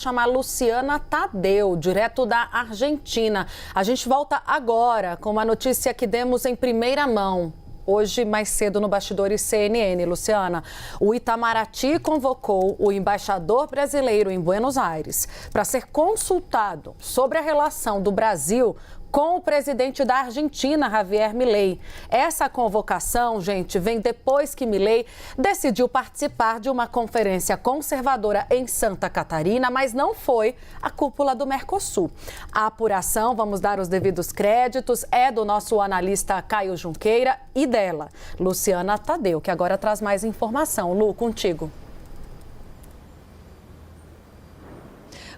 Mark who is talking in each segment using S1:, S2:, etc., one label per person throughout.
S1: chamar Luciana Tadeu, direto da Argentina. A gente volta agora com uma notícia que demos em primeira mão. Hoje, mais cedo, no Bastidores CNN, Luciana, o Itamaraty convocou o embaixador brasileiro em Buenos Aires para ser consultado sobre a relação do Brasil com o presidente da Argentina, Javier Milei. Essa convocação, gente, vem depois que Milei decidiu participar de uma conferência conservadora em Santa Catarina, mas não foi a cúpula do Mercosul. A apuração, vamos dar os devidos créditos, é do nosso analista Caio Junqueira e dela, Luciana Tadeu, que agora traz mais informação. Lu, contigo.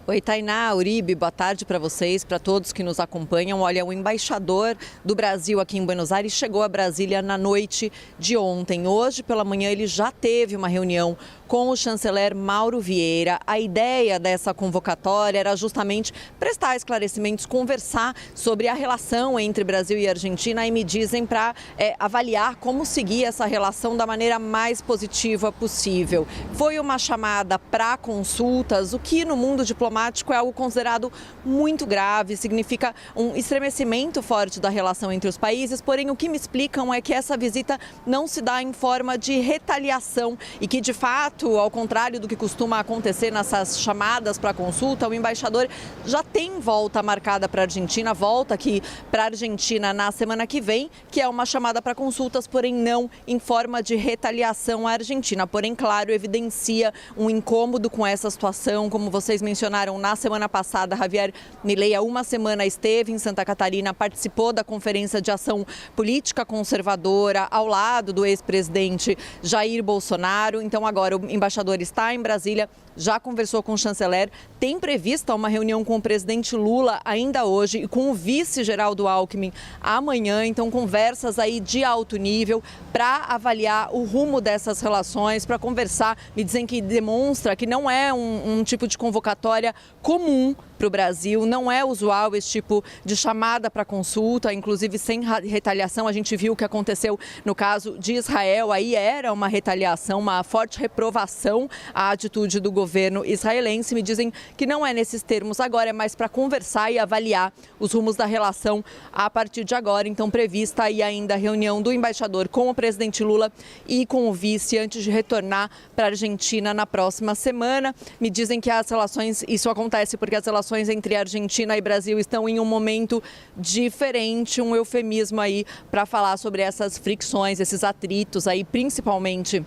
S2: Oi, Tainá, Uribe, boa tarde para vocês, para todos que nos acompanham. Olha, o embaixador do Brasil aqui em Buenos Aires chegou a Brasília na noite de ontem. Hoje, pela manhã, ele já teve uma reunião com o chanceler Mauro Vieira. A ideia dessa convocatória era justamente prestar esclarecimentos, conversar sobre a relação entre Brasil e Argentina e me dizem para avaliar como seguir essa relação da maneira mais positiva possível. Foi uma chamada para consultas, o que no mundo diplomático é algo considerado muito grave, significa um estremecimento forte da relação entre os países, porém o que me explicam é que essa visita não se dá em forma de retaliação e que, de fato, ao contrário do que costuma acontecer nessas chamadas para consulta, o embaixador já tem volta marcada para a Argentina, volta aqui para a Argentina na semana que vem, que é uma chamada para consultas, porém não em forma de retaliação à Argentina. Porém, claro, evidencia um incômodo com essa situação, como vocês mencionaram, na semana passada, Javier Milei, há uma semana, esteve em Santa Catarina, participou da Conferência de Ação Política Conservadora, ao lado do ex-presidente Jair Bolsonaro. Então, agora, o embaixador está em Brasília, já conversou com o chanceler, tem prevista uma reunião com o presidente Lula ainda hoje e com o vice-Geraldo Alckmin amanhã. Então, conversas aí de alto nível para avaliar o rumo dessas relações, para conversar. Me dizem que demonstra que não é um tipo de convocatória comum para o Brasil, não é usual esse tipo de chamada para consulta, inclusive sem retaliação. A gente viu o que aconteceu no caso de Israel, aí era uma retaliação, uma forte reprovação à atitude do governo israelense. Me dizem que não é nesses termos agora, é mais para conversar e avaliar os rumos da relação a partir de agora. Então, prevista aí ainda a reunião do embaixador com o presidente Lula e com o vice antes de retornar para a Argentina na próxima semana. Me dizem que as relações, isso acontece porque as relações entre Argentina e Brasil estão em um momento diferente, um eufemismo aí para falar sobre essas fricções, esses atritos aí, principalmente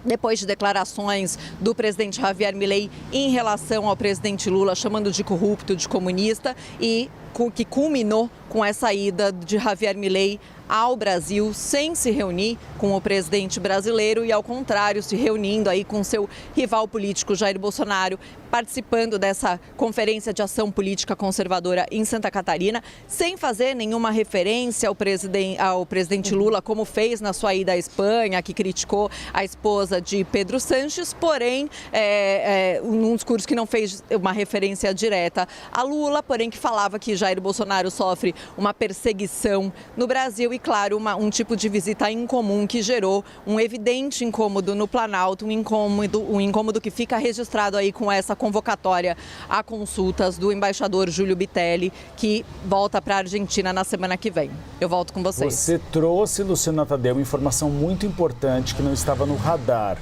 S2: depois de declarações do presidente Javier Milei em relação ao presidente Lula, chamando de corrupto, de comunista, e que culminou com essa ida de Javier Milei ao Brasil sem se reunir com o presidente brasileiro e, ao contrário, se reunindo aí com seu rival político Jair Bolsonaro, participando dessa Conferência de Ação Política Conservadora em Santa Catarina, sem fazer nenhuma referência ao presidente Lula, como fez na sua ida à Espanha, que criticou a esposa de Pedro Sánchez, porém, num discurso que não fez uma referência direta a Lula, porém que falava que Jair Bolsonaro sofre uma perseguição no Brasil e, claro, um tipo de visita incomum que gerou um evidente incômodo no Planalto, um incômodo que fica registrado aí com essa convocatória a consultas do embaixador Júlio Bitelli, que volta para a Argentina na semana que vem. Eu volto com vocês.
S3: Você trouxe, Luciana Tadeu, uma informação muito importante que não estava no radar.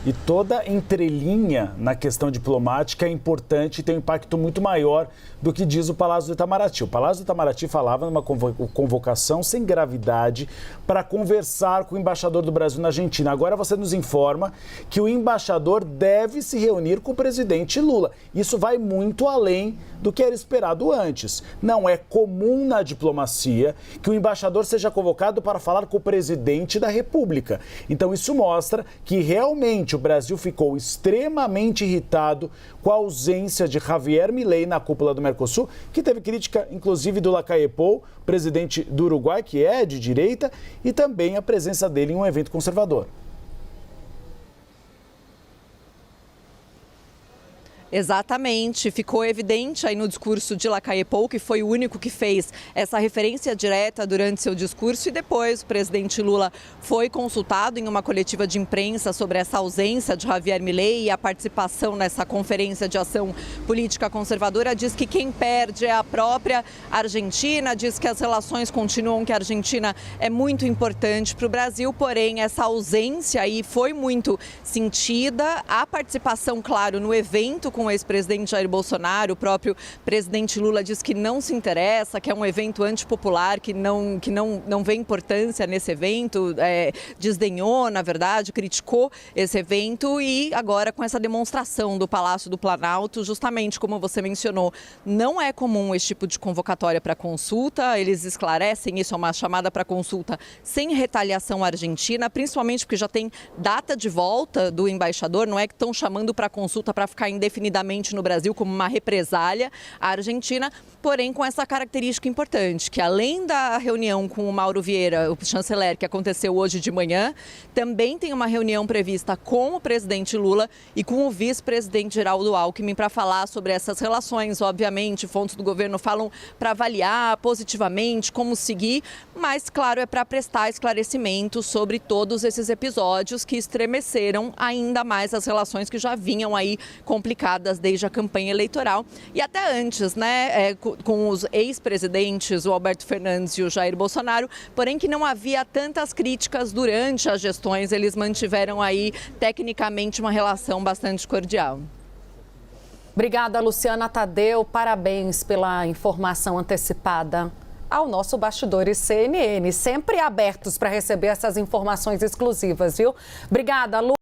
S3: E toda entrelinha na questão diplomática é importante e tem um impacto muito maior do que diz o Palácio do Itamaraty. O Palácio do Itamaraty falava numa convocação sem gravidade para conversar com o embaixador do Brasil na Argentina. Agora você nos informa que o embaixador deve se reunir com o presidente Lula. Isso vai muito além do que era esperado antes. Não é comum na diplomacia que o embaixador seja convocado para falar com o presidente da República. Então isso mostra que realmente o Brasil ficou extremamente irritado com a ausência de Javier Milei na cúpula do Mercosul, que teve crítica, inclusive, do Lacalle Pou, presidente do Uruguai, que é de direita, e também a presença dele em um evento conservador.
S2: Exatamente, ficou evidente aí no discurso de Lacaille Pou, que foi o único que fez essa referência direta durante seu discurso, e depois o presidente Lula foi consultado em uma coletiva de imprensa sobre essa ausência de Javier Milei e a participação nessa conferência de ação política conservadora. Diz que quem perde é a própria Argentina, diz que as relações continuam, que a Argentina é muito importante para o Brasil, porém essa ausência aí foi muito sentida. A participação, claro, no evento com o ex-presidente Jair Bolsonaro, o próprio presidente Lula diz que não se interessa, que é um evento antipopular, que não vê importância nesse evento, desdenhou, na verdade, criticou esse evento, e agora com essa demonstração do Palácio do Planalto, justamente como você mencionou, não é comum esse tipo de convocatória para consulta, eles esclarecem isso, é uma chamada para consulta sem retaliação argentina, principalmente porque já tem data de volta do embaixador, não é que estão chamando para consulta para ficar indefinidamente no Brasil como uma represália à Argentina, porém com essa característica importante, que além da reunião com o Mauro Vieira, o chanceler, que aconteceu hoje de manhã, também tem uma reunião prevista com o presidente Lula e com o vice-presidente Geraldo Alckmin para falar sobre essas relações. Obviamente, fontes do governo falam para avaliar positivamente como seguir, mas, claro, é para prestar esclarecimento sobre todos esses episódios que estremeceram ainda mais as relações que já vinham aí complicadas desde a campanha eleitoral e até antes, né, com os ex-presidentes, o Alberto Fernandes e o Jair Bolsonaro, porém que não havia tantas críticas durante as gestões, eles mantiveram aí tecnicamente uma relação bastante cordial.
S1: Obrigada, Luciana Tadeu, parabéns pela informação antecipada ao nosso Bastidores CNN, sempre abertos para receber essas informações exclusivas, viu? Obrigada, Lu.